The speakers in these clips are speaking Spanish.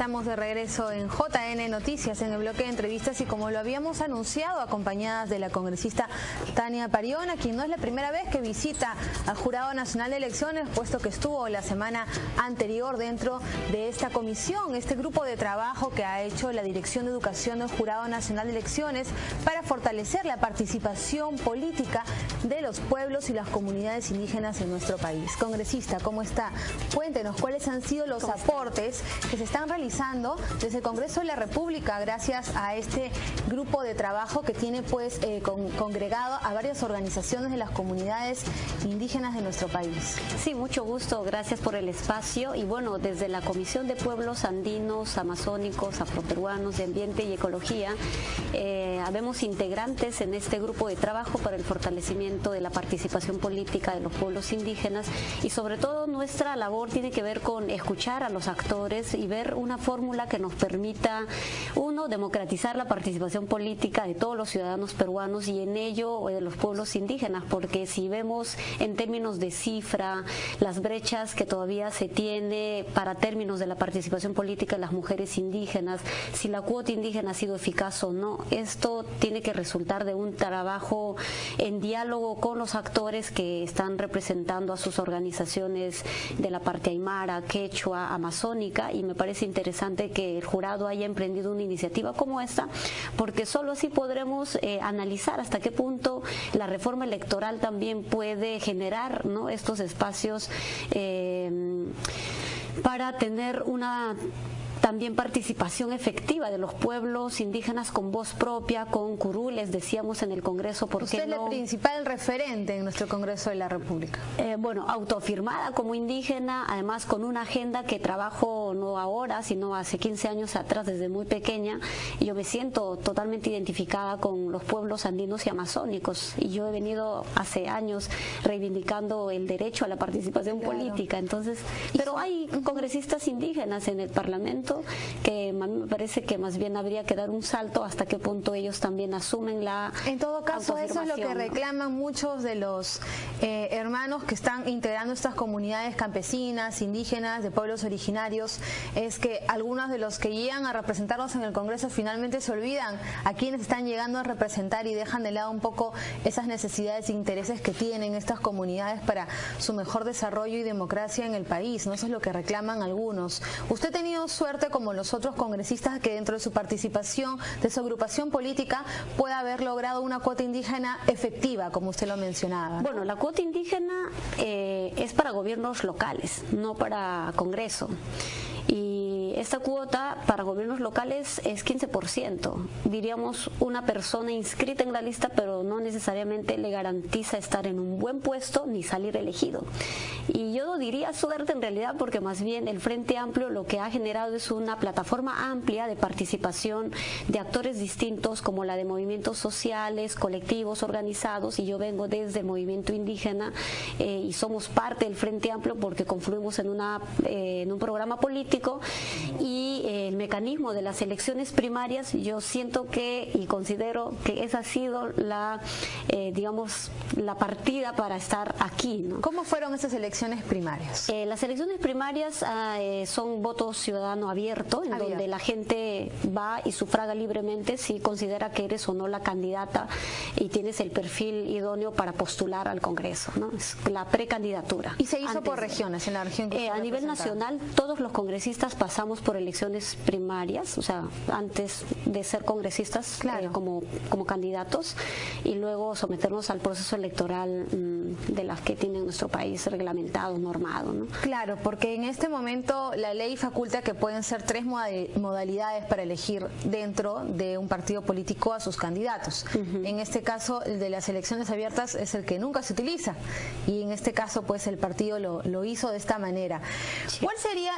Estamos de regreso en JN Noticias, en el bloque de entrevistas, y como lo habíamos anunciado, acompañadas de la congresista Tania Pariona, quien no es la primera vez que visita al Jurado Nacional de Elecciones, puesto que estuvo la semana anterior dentro de esta comisión, este grupo de trabajo que ha hecho la Dirección de Educación del Jurado Nacional de Elecciones para fortalecer la participación política de los pueblos y las comunidades indígenas en nuestro país. Congresista, ¿cómo está? Cuéntenos cuáles han sido los aportes que se están realizando desde el Congreso de la República gracias a este grupo de trabajo que tiene pues congregado a varias organizaciones de las comunidades indígenas de nuestro país. Sí, mucho gusto, gracias por el espacio. Y bueno, desde la Comisión de Pueblos Andinos, Amazónicos, Afroperuanos de Ambiente y Ecología, habemos integrantes en este grupo de trabajo para el fortalecimiento de la participación política de los pueblos indígenas, y sobre todo nuestra labor tiene que ver con escuchar a los actores y ver una fórmula que nos permita, uno, democratizar la participación política de todos los ciudadanos peruanos y en ello de los pueblos indígenas, porque si vemos en términos de cifra las brechas que todavía se tiene para términos de la participación política de las mujeres indígenas, si la cuota indígena ha sido eficaz o no, esto tiene que resultar de un trabajo en diálogo con los actores que están representando a sus organizaciones de la parte aymara, quechua, amazónica, y me parece interesante que el jurado haya emprendido una iniciativa como esta, porque solo así podremos analizar hasta qué punto la reforma electoral también puede generar, ¿no?, estos espacios para tener una también participación efectiva de los pueblos indígenas con voz propia, con curules, decíamos en el Congreso. ¿Por qué no? Usted es el principal referente en nuestro Congreso de la República. Bueno, autoafirmada como indígena, además con una agenda que trabajo no ahora, sino hace 15 años atrás, desde muy pequeña, y yo me siento totalmente identificada con los pueblos andinos y amazónicos, y yo he venido hace años reivindicando el derecho a la participación política. Entonces, pero hay congresistas indígenas en el Parlamento que a mí me parece que más bien habría que dar un salto hasta qué punto ellos también asumen la En todo caso, eso es lo que reclaman muchos de los hermanos que están integrando estas comunidades campesinas, indígenas, de pueblos originarios, es que algunos de los que llegan a representarnos en el Congreso finalmente se olvidan a quienes están llegando a representar y dejan de lado un poco esas necesidades e intereses que tienen estas comunidades para su mejor desarrollo y democracia en el país, ¿no? Eso es lo que reclaman algunos. Usted ha tenido suerte, como los otros congresistas, que dentro de su participación, de su agrupación política, pueda haber logrado una cuota indígena efectiva, como usted lo mencionaba. Bueno, la cuota indígena es para gobiernos locales, no para Congreso. Y esta cuota para gobiernos locales es 15%. Diríamos, una persona inscrita en la lista, pero no necesariamente le garantiza estar en un buen puesto ni salir elegido. Y yo diría suerte en realidad, porque más bien el Frente Amplio lo que ha generado es una plataforma amplia de participación de actores distintos, como la de movimientos sociales, colectivos organizados, y yo vengo desde el movimiento indígena y somos parte del Frente Amplio porque confluimos en un programa político. Y el mecanismo de las elecciones primarias, yo siento que y considero que esa ha sido la, digamos, la partida para estar aquí, ¿no? ¿Cómo fueron esas elecciones primarias? Las elecciones primarias son voto ciudadano abierto, en donde la gente va y sufraga libremente si considera que eres o no la candidata y tienes el perfil idóneo para postular al Congreso, ¿no? Es la precandidatura. ¿Y se hizo por regiones, en la región que a nivel nacional, todos los congresistas pasamos por elecciones primarias, o sea, antes de ser congresistas, como candidatos, y luego someternos al proceso electoral de las que tiene nuestro país reglamentado, normado, ¿no? Claro, porque en este momento la ley faculta que pueden ser 3 modalidades para elegir dentro de un partido político a sus candidatos. En este caso, el de las elecciones abiertas es el que nunca se utiliza, y en este caso pues el partido lo hizo de esta manera. ¿Cuál sería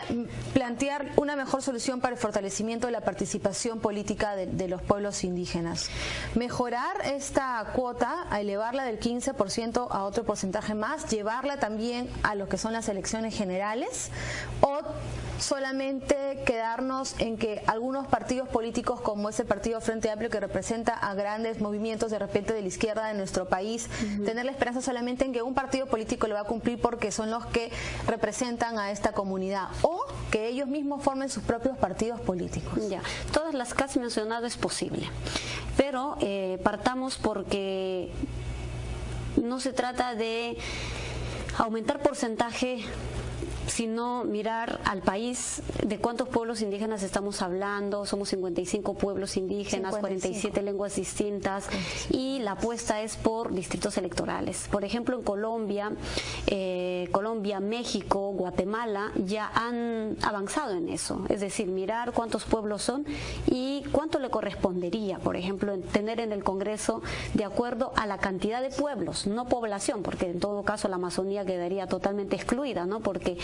plantear una mejor solución para el fortalecimiento de la participación política de los pueblos indígenas? ¿Mejorar esta cuota, a elevarla del 15% a otro porcentaje más, llevarla también a lo que son las elecciones generales, o solamente quedarnos en que algunos partidos políticos, como ese partido Frente Amplio que representa a grandes movimientos de repente de la izquierda de nuestro país, tener la esperanza solamente en que un partido político lo va a cumplir porque son los que representan a esta comunidad, o que ellos mismos formen sus propios partidos políticos. Ya, todas las que has mencionado es posible, pero partamos porque no se trata de aumentar porcentaje, sino mirar al país, de cuántos pueblos indígenas estamos hablando. Somos 55 pueblos indígenas, 47 lenguas distintas, y la apuesta es por distritos electorales. Por ejemplo, en Colombia, México, Guatemala ya han avanzado en eso, es decir, mirar cuántos pueblos son y cuánto le correspondería, por ejemplo, tener en el Congreso de acuerdo a la cantidad de pueblos, no población, porque en todo caso la Amazonía quedaría totalmente excluida, ¿no? Porque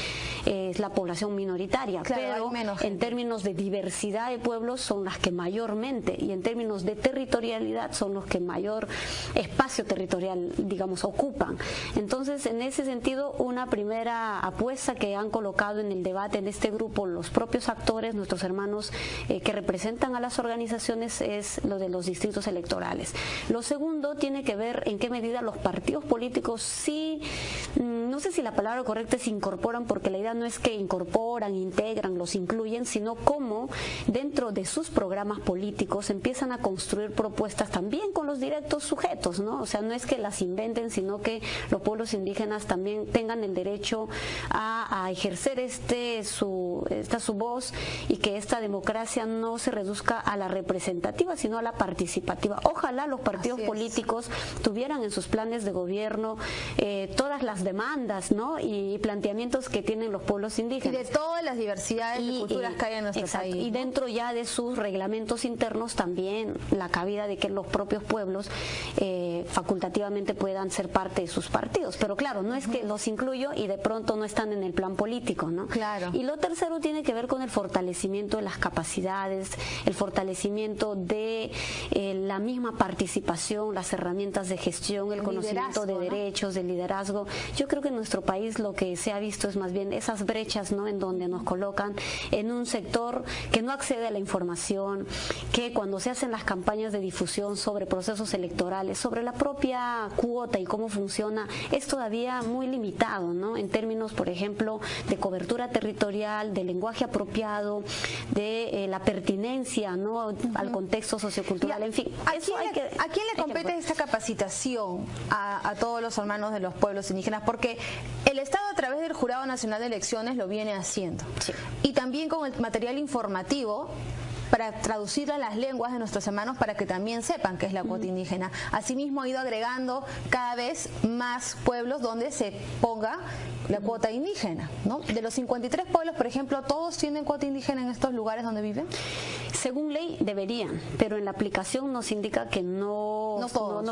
es la población minoritaria, claro, pero en términos de diversidad de pueblos son las que mayormente, y en términos de territorialidad son los que mayor espacio territorial, digamos, ocupan. Entonces, en ese sentido, una primera apuesta que han colocado en el debate en este grupo los propios actores, nuestros hermanos que representan a las organizaciones, es lo de los distritos electorales. Lo segundo tiene que ver en qué medida los partidos políticos sí, no sé si la palabra correcta es incorporan, porque la idea no es que incorporan, integran, los incluyen, sino cómo dentro de sus programas políticos empiezan a construir propuestas también con los directos sujetos, ¿no? O sea, no es que las inventen, sino que los pueblos indígenas también tengan el derecho a ejercer su voz, y que esta democracia no se reduzca a la representativa, sino a la participativa. Ojalá los partidos políticos tuvieran en sus planes de gobierno todas las demandas, ¿no? y planteamientos que tienen los pueblos indígenas. Y de todas las diversidades de culturas que hay en nuestro país, ¿no? Y dentro ya de sus reglamentos internos también la cabida de que los propios pueblos facultativamente puedan ser parte de sus partidos. Pero claro, no es que los incluyo y de pronto no están en el plan político, ¿no? Claro. Y lo tercero tiene que ver con el fortalecimiento de las capacidades, el fortalecimiento de la misma participación, las herramientas de gestión, el conocimiento de derechos, del liderazgo. Yo creo que en nuestro país lo que se ha visto es más bien esas brechas, ¿no? En donde nos colocan en un sector que no accede a la información, que cuando se hacen las campañas de difusión sobre procesos electorales, sobre la propia cuota y cómo funciona, es todavía muy limitado, ¿no? En términos, por ejemplo, de cobertura territorial, de lenguaje apropiado, de la pertinencia, ¿no? Al contexto sociocultural, en fin. ¿A quién le compete esta capacitación a todos los hermanos de los pueblos indígenas? Porque el Estado, a través del Jurado Nacional de Elecciones, lo viene haciendo. Sí. Y también con el material informativo para traducirlo a las lenguas de nuestros hermanos, para que también sepan qué es la cuota indígena. Asimismo, ha ido agregando cada vez más pueblos donde se ponga la cuota indígena, ¿no? De los 53 pueblos, por ejemplo, ¿todos tienen cuota indígena en estos lugares donde viven? Según ley deberían, pero en la aplicación nos indica que no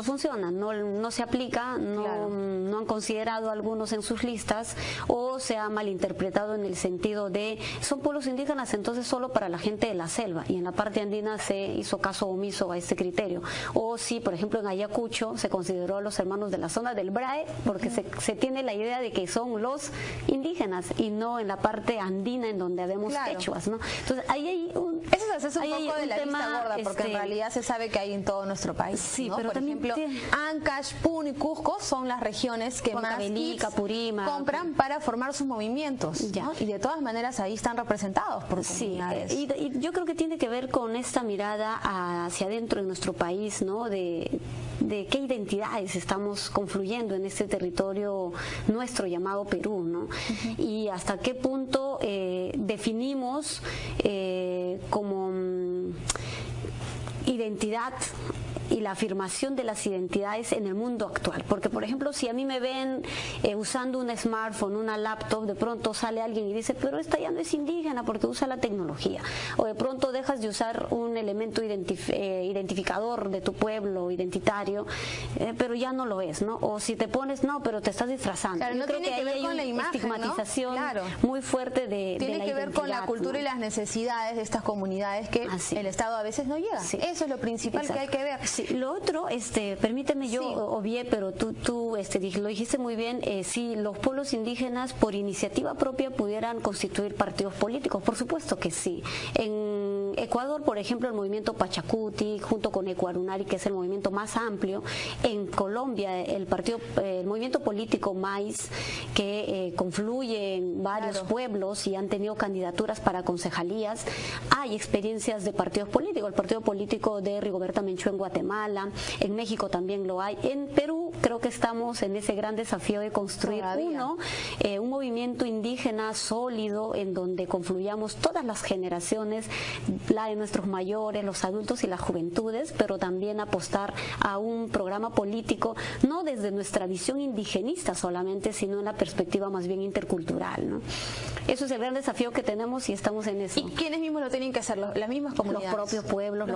funciona, no se aplica, no han considerado algunos en sus listas, o se ha malinterpretado en el sentido de son pueblos indígenas, entonces solo para la gente de la selva, y en la parte andina se hizo caso omiso a este criterio. O si, por ejemplo, en Ayacucho se consideró a los hermanos de la zona del BRAE, porque se tiene la idea de que son los indígenas y no en la parte andina en donde habemos quechuas, ¿no? Entonces ahí hay un poco de la vista gorda, porque en realidad se sabe que hay en todo nuestro país, sí, ¿no? pero por ejemplo, Ancash, Puno y Cusco son las regiones que más compran para formar sus movimientos, ¿no? Y de todas maneras ahí están representados por comunidades. Sí, y yo creo que tiene que ver con esta mirada hacia adentro de nuestro país, ¿no? De qué identidades estamos confluyendo en este territorio nuestro llamado Perú, ¿no? Y hasta qué punto definimos como identidad y la afirmación de las identidades en el mundo actual. Porque, por ejemplo, si a mí me ven usando un smartphone, una laptop, de pronto sale alguien y dice, pero esta ya no es indígena porque usa la tecnología. O de pronto dejas de usar un elemento identificador de tu pueblo, identitario, pero ya no lo es, ¿no? O si te pones, no, pero te estás disfrazando. Claro, yo creo que ahí hay una estigmatización muy fuerte de la identidad. Tiene que ver con la cultura, ¿no? Y las necesidades de estas comunidades que el Estado a veces no llega. Sí. Eso es lo principal que hay que ver. Sí. Lo otro, permíteme, yo obvié, pero tú lo dijiste muy bien, si los pueblos indígenas por iniciativa propia pudieran constituir partidos políticos, por supuesto que sí. En En Ecuador, por ejemplo, el movimiento Pachacuti, junto con Ecuarunari, que es el movimiento más amplio. En Colombia, el movimiento político MAIS, que confluye en varios pueblos y han tenido candidaturas para concejalías. Hay experiencias de partidos políticos, el partido político de Rigoberta Menchú en Guatemala, en México también lo hay. En Perú creo que estamos en ese gran desafío de construir un movimiento indígena sólido en donde confluyamos todas las generaciones, la de nuestros mayores, los adultos y las juventudes, pero también apostar a un programa político, no desde nuestra visión indigenista solamente, sino en la perspectiva más bien intercultural, ¿no? Eso es el gran desafío que tenemos y estamos en eso. ¿Y quiénes mismos lo tienen que hacer? ¿Las mismas comunidades? Los propios pueblos,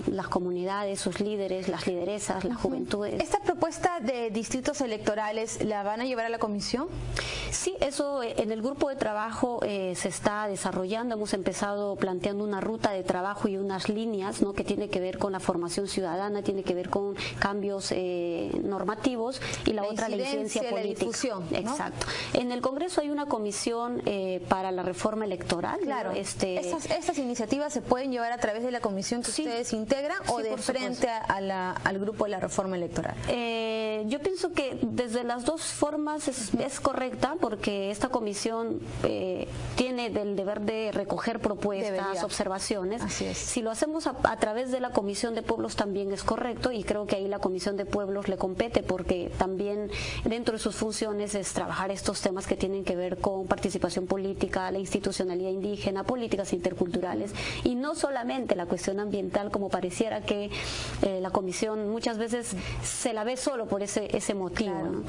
las comunidades, sus líderes, las lideresas, las juventudes. ¿Esta propuesta de distritos electorales la van a llevar a la comisión? Sí, eso en el grupo de trabajo se está desarrollando. Hemos empezado planteando una ruta de trabajo y unas líneas, ¿no?, que tiene que ver con la formación ciudadana, tiene que ver con cambios normativos, y la otra la incidencia política. La difusión, ¿no? Exacto. En el Congreso hay una comisión para la reforma electoral. Claro. ¿no? ¿Estas iniciativas se pueden llevar a través de la comisión que ustedes integran o de frente al grupo de la reforma electoral? Yo pienso que desde las dos formas es correcta, porque esta comisión tiene el deber de recoger propuestas, observaciones. Así es. Si lo hacemos a través de la Comisión de Pueblos también es correcto, y creo que ahí la Comisión de Pueblos le compete, porque también dentro de sus funciones es trabajar estos temas que tienen que ver con participación política, la institucionalidad indígena, políticas interculturales, y no solamente la cuestión ambiental, como pareciera que la comisión muchas veces se la ve solo por ese motivo. Claro. ¿no?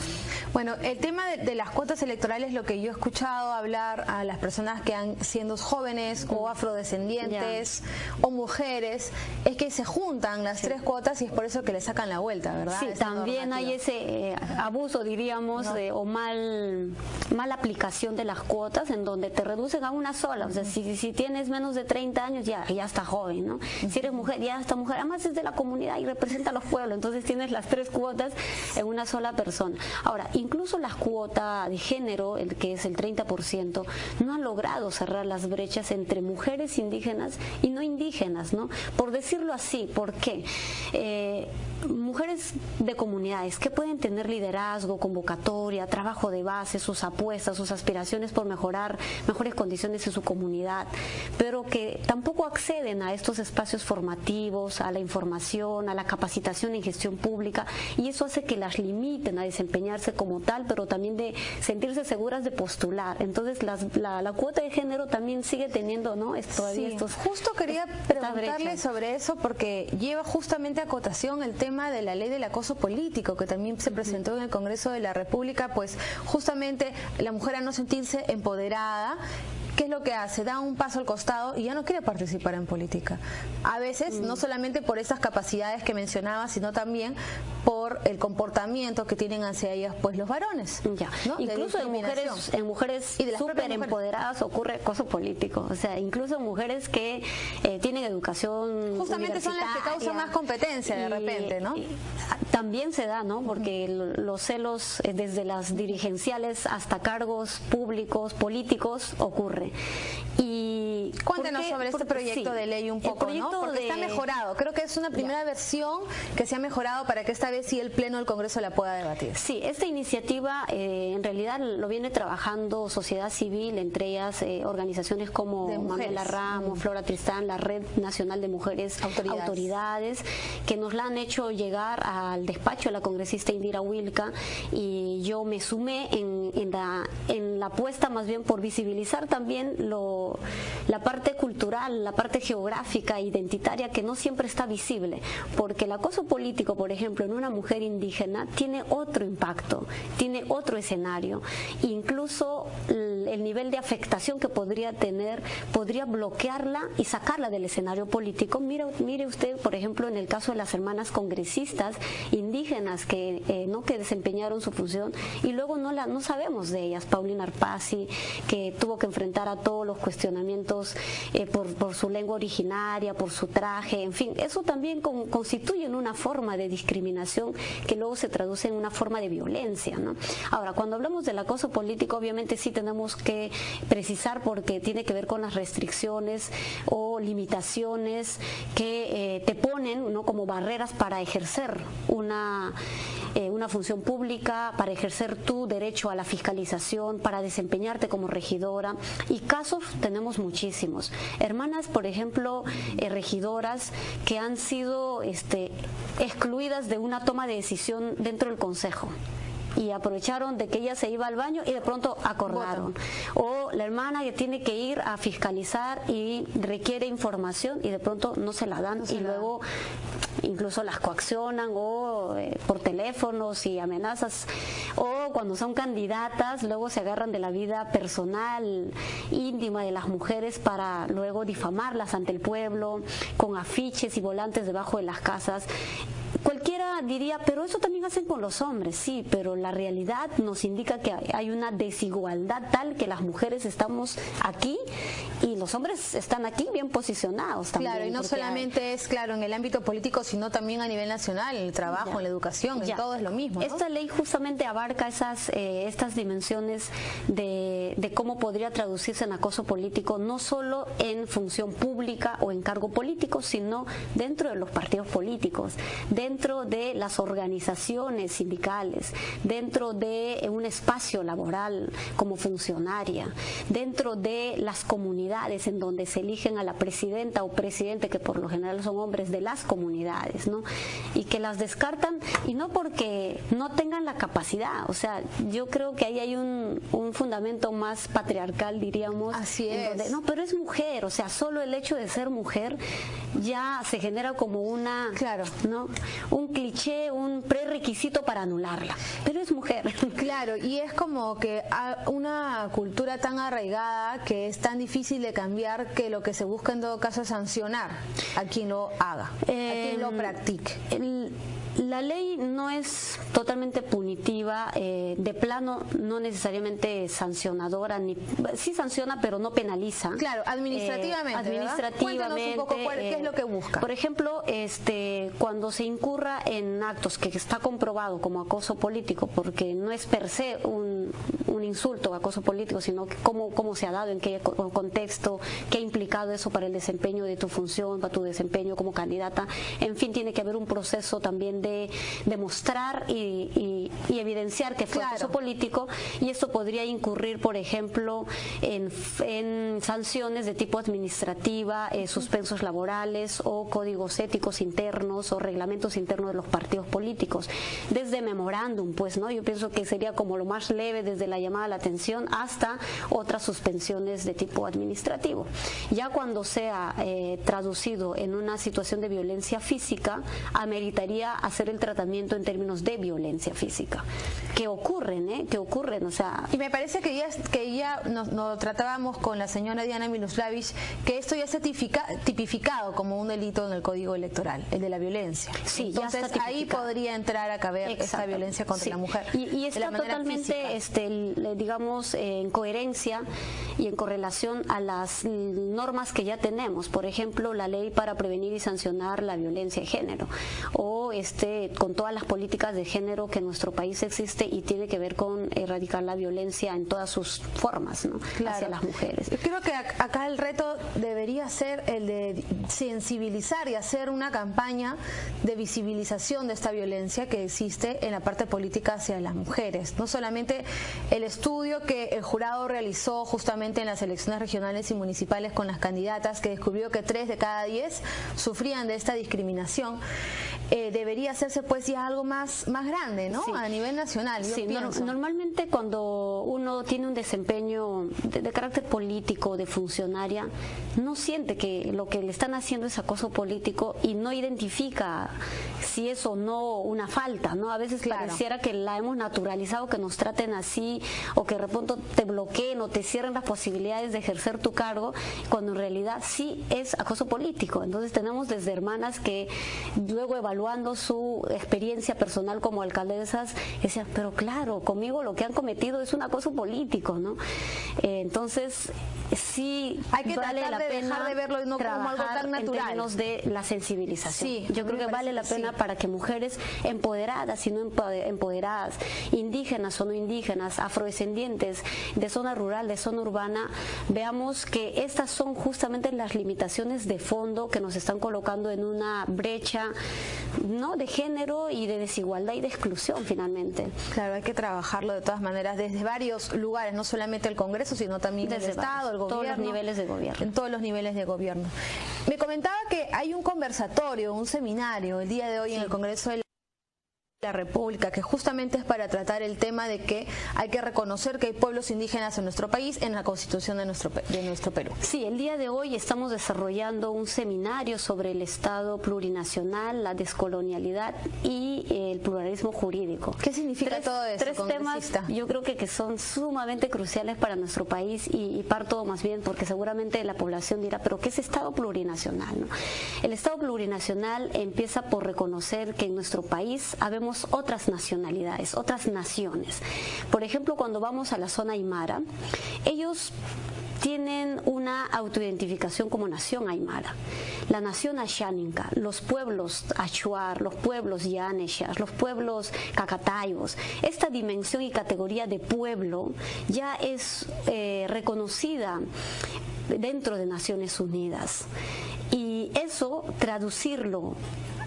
Bueno, el tema de las cuotas electorales, lo que yo he escuchado hablar a las personas que han siendo jóvenes o afrodescendientes o mujeres, es que se juntan las tres cuotas y es por eso que le sacan la vuelta, ¿verdad? Sí, también hay ese abuso, diríamos, o mala aplicación de las cuotas, en donde te reducen a una sola. O sea, si tienes menos de 30 años, ya está joven, ¿no? Si eres mujer, ya está mujer. Además es de la comunidad y representa a los pueblos, entonces tienes las tres cuotas en una sola persona. Ahora, incluso la cuota de género, el que es el 30%, no ha logrado cerrar las brechas entre mujeres indígenas y no indígenas, ¿no? Por decirlo así, ¿por qué? Mujeres de comunidades que pueden tener liderazgo, convocatoria, trabajo de base, sus apuestas, sus aspiraciones por mejores condiciones en su comunidad, pero que tampoco acceden a estos espacios formativos, a la información, a la capacitación en gestión pública, y eso hace que las limiten a desempeñarse como tal, pero también de sentirse seguras de postular. Entonces la cuota de género también sigue teniendo, ¿no? Justo quería preguntarle sobre eso, porque lleva justamente a acotación el tema de la ley del acoso político, que también se presentó en el Congreso de la República, pues justamente la mujer, a no sentirse empoderada, ¿qué es lo que hace? Da un paso al costado y ya no quiere participar en política. A veces, no solamente por esas capacidades que mencionaba, sino también por el comportamiento que tienen hacia ellas pues los varones. Ya. ¿no? Incluso en mujeres súper empoderadas ocurre acoso político. O sea, incluso mujeres que tienen educación justamente son las que causan más competencia de repente, ¿no? También se da, ¿no? Porque los celos desde las dirigenciales hasta cargos públicos, políticos, ocurre. Y cuéntenos sobre este proyecto de ley un poco, ¿no? Porque está mejorado. Creo que es una primera versión que se ha mejorado para que esta vez sí el Pleno del Congreso la pueda debatir. Sí, esta iniciativa en realidad lo viene trabajando sociedad civil, entre ellas organizaciones como Manuela Ramos, Flora Tristán, la Red Nacional de Mujeres Autoridades, que nos la han hecho llegar al despacho de la congresista Indira Wilca, y yo me sumé en la apuesta más bien por visibilizar también la parte cultural, la parte geográfica, identitaria, que no siempre está visible, porque el acoso político, por ejemplo, en una mujer indígena tiene otro impacto, tiene otro escenario, incluso el nivel de afectación que podría tener podría bloquearla y sacarla del escenario político. Mire usted, por ejemplo, en el caso de las hermanas congresistas indígenas que desempeñaron su función y luego no sabemos de ellas. Paulina Arpasi, que tuvo que enfrentar a todos los cuestionamientos por su lengua originaria, por su traje, en fin, eso también constituye una forma de discriminación que luego se traduce en una forma de violencia, ¿no? Ahora, cuando hablamos del acoso político, obviamente sí tenemos que precisar porque tiene que ver con las restricciones o limitaciones que te ponen, ¿no?, como barreras para ejercer una función pública, para ejercer tu derecho a la fiscalización, para desempeñarte como regidora. Y casos tenemos muchísimos. Hermanas, por ejemplo, regidoras que han sido excluidas de una toma de decisión dentro del Consejo, y aprovecharon de que ella se iba al baño y de pronto acordaron. O la hermana que tiene que ir a fiscalizar y requiere información y de pronto no se la dan, y luego incluso las coaccionan o por teléfonos y amenazas, o cuando son candidatas luego se agarran de la vida personal íntima de las mujeres para luego difamarlas ante el pueblo con afiches y volantes debajo de las casas. Cualquiera diría, pero eso también hacen con los hombres. Sí, pero la realidad nos indica que hay una desigualdad tal que las mujeres estamos aquí y los hombres están aquí bien posicionados también. Claro, y no solamente es, claro, en el ámbito político, sino también a nivel nacional, en el trabajo, en la educación, en todo es lo mismo, ¿no? Esta ley justamente abarca estas dimensiones de cómo podría traducirse en acoso político, no solo en función pública o en cargo político, sino dentro de los partidos políticos, dentro de las organizaciones sindicales, dentro de un espacio laboral como funcionaria, dentro de las comunidades en donde se eligen a la presidenta o presidente, que por lo general son hombres de las comunidades, ¿no? Y que las descartan, y no porque no tengan la capacidad. O sea, yo creo que ahí hay un fundamento más patriarcal, diríamos. Así es. Donde, no, pero es mujer, o sea, solo el hecho de ser mujer ya se genera como una, claro, ¿no?, un cliché, un prerequisito para anularla, pero es mujer. Claro, y es como que una cultura tan arraigada que es tan difícil de cambiar, que lo que se busca en todo caso es sancionar a quien lo haga, a quien lo practique. La ley no es totalmente punitiva, de plano no necesariamente sancionadora, sí sanciona pero no penaliza. Claro, administrativamente. Cuéntanos un poco qué es lo que busca. Por ejemplo, cuando se incurra en actos que está comprobado como acoso político, porque no es per se un insulto o acoso político, sino que cómo se ha dado, en qué contexto, qué ha implicado eso para el desempeño de tu función, para tu desempeño como candidata. En fin, tiene que haber un proceso también de demostrar y evidenciar que fue acoso político, y esto podría incurrir, por ejemplo, en sanciones de tipo administrativa, suspensos laborales o códigos éticos internos o reglamentos internos de los partidos políticos, desde memorándum, pues, ¿no? Yo pienso que sería como lo más leve, desde la llamada a la atención hasta otras suspensiones de tipo administrativo. Ya cuando sea traducido en una situación de violencia física, ameritaría hacer el tratamiento en términos de violencia física, que ocurren, o sea... Y me parece que ya nos tratábamos con la señora Diana Miloslavich, que esto ya está tipificado como un delito en el Código Electoral, el de la violencia. Sí, entonces ya está ahí podría entrar a caber esta violencia contra la mujer. Y está totalmente, digamos, en coherencia y en correlación a las normas que ya tenemos. Por ejemplo, la ley para prevenir y sancionar la violencia de género, o con todas las políticas de género que en nuestro país existe y tiene que ver con erradicar la violencia en todas sus formas, ¿no?, hacia las mujeres. Yo creo que acá el reto debería ser el de sensibilizar y hacer una campaña de visibilización de esta violencia que existe en la parte política hacia las mujeres. No solamente el estudio que el jurado realizó justamente en las elecciones regionales y municipales con las candidatas, que descubrió que 3 de cada 10 sufrían de esta discriminación, debería hacerse pues ya algo más grande, ¿no? Sí. A nivel nacional. Sí, normalmente cuando uno tiene un desempeño de carácter político, de funcionaria, no siente que lo que le están haciendo es acoso político y no identifica si es o no una falta, ¿no? A veces pareciera que la hemos naturalizado, que nos traten así, o que de pronto te bloqueen o te cierren las posibilidades de ejercer tu cargo, cuando en realidad sí es acoso político. Entonces tenemos desde hermanas que luego evaluamos evaluando su experiencia personal como alcaldesas, decía, pero claro, conmigo lo que han cometido es un acoso político, ¿no? Entonces, sí hay que vale tratar la de pena dejar de verlo no como algo tan natural. En términos de la sensibilización. Sí, yo creo que vale la pena para que mujeres empoderadas y no empoderadas, indígenas o no indígenas, afrodescendientes, de zona rural, de zona urbana, veamos que estas son justamente las limitaciones de fondo que nos están colocando en una brecha, ¿no?, de género y de desigualdad y de exclusión finalmente. Claro, hay que trabajarlo de todas maneras desde varios lugares, no solamente el Congreso, sino también desde el Estado, el gobierno. Todos los niveles de gobierno. En todos los niveles de gobierno. Me comentaba que hay un conversatorio, un seminario el día de hoy en el Congreso de la República, que justamente es para tratar el tema de que hay que reconocer que hay pueblos indígenas en nuestro país, en la Constitución de nuestro Perú. Sí, el día de hoy estamos desarrollando un seminario sobre el Estado plurinacional, la descolonialidad y el pluralismo jurídico. ¿Qué significa todo eso? Tres temas, yo creo que son sumamente cruciales para nuestro país y parto más bien porque seguramente la población dirá, pero ¿qué es Estado plurinacional, no? El Estado plurinacional empieza por reconocer que en nuestro país habemos otras nacionalidades, otras naciones. Por ejemplo, cuando vamos a la zona aymara, ellos tienen una autoidentificación como nación aymara. La nación asháninca, los pueblos achuar, los pueblos yaneshas, los pueblos cacatayos, esta dimensión y categoría de pueblo ya es reconocida dentro de Naciones Unidas. Y eso, traducirlo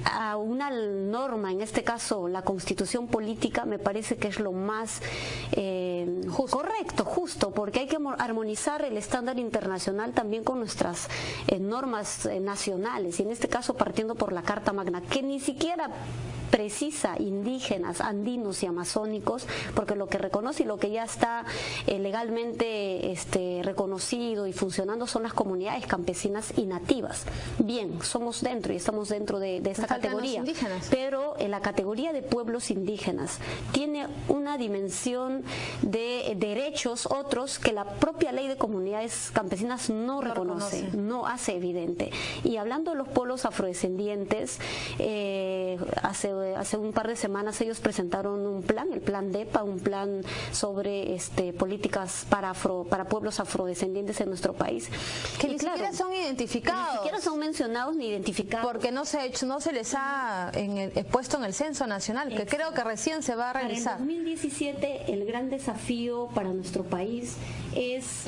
a una norma, en este caso la Constitución política, me parece que es lo más correcto, justo, porque hay que armonizar el estándar internacional también con nuestras normas nacionales, y en este caso partiendo por la Carta Magna, que ni siquiera precisa indígenas, andinos y amazónicos, porque lo que reconoce y lo que ya está legalmente reconocido y funcionando son las comunidades campesinas y nativas. Bien, somos dentro y estamos dentro de esta categoría, pero en la categoría de pueblos indígenas tiene una dimensión de derechos otros que la propia ley de comunidades campesinas no reconoce, no hace evidente. Y hablando de los pueblos afrodescendientes, hace un par de semanas ellos presentaron un plan, el plan DEPA, un plan sobre políticas para pueblos afrodescendientes en nuestro país. Que ni siquiera son identificados. Ni siquiera son mencionados ni identificados. Porque no se les ha puesto en el censo nacional, que creo que recién se va a realizar. Para el 2017 el gran desafío para nuestro país es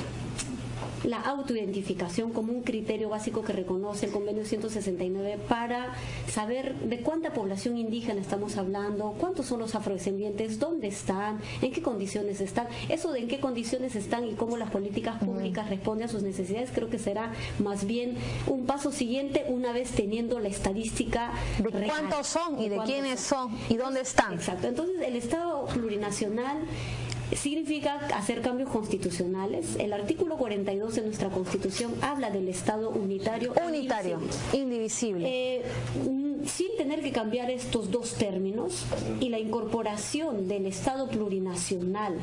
la autoidentificación como un criterio básico que reconoce el Convenio 169 para saber de cuánta población indígena estamos hablando, cuántos son los afrodescendientes, dónde están, en qué condiciones están. Eso de en qué condiciones están y cómo las políticas públicas responden a sus necesidades, creo que será más bien un paso siguiente una vez teniendo la estadística de real, cuántos son y de quiénes son y dónde están. Exacto. Entonces el Estado plurinacional significa hacer cambios constitucionales. El artículo 42 de nuestra Constitución habla del Estado unitario, indivisible. Sin tener que cambiar estos dos términos, y la incorporación del Estado plurinacional,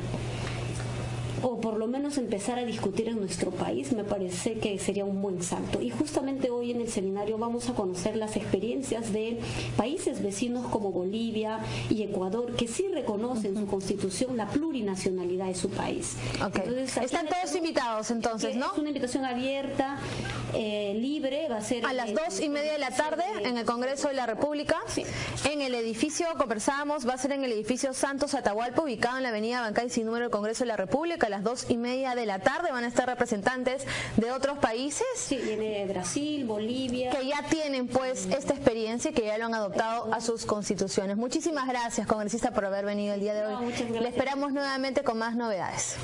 o por lo menos empezar a discutir en nuestro país, me parece que sería un buen salto. Y justamente hoy en el seminario vamos a conocer las experiencias de países vecinos como Bolivia y Ecuador, que sí reconocen en su constitución la plurinacionalidad de su país. Okay. Entonces, están todos invitados entonces, ¿no? Es una invitación abierta, libre, va a ser a las 2:30 de la tarde en el Congreso de la República. Sí. En el edificio, conversábamos, va a ser en el edificio Santos Atahualpa, ubicado en la avenida Bancay sin número del Congreso de la República. A las 2:30 de la tarde van a estar representantes de otros países. Sí, viene Brasil, Bolivia. Que ya tienen pues esta experiencia y que ya lo han adoptado a sus constituciones. Muchísimas gracias, congresista, por haber venido el día de hoy. Muchas gracias. Le esperamos nuevamente con más novedades.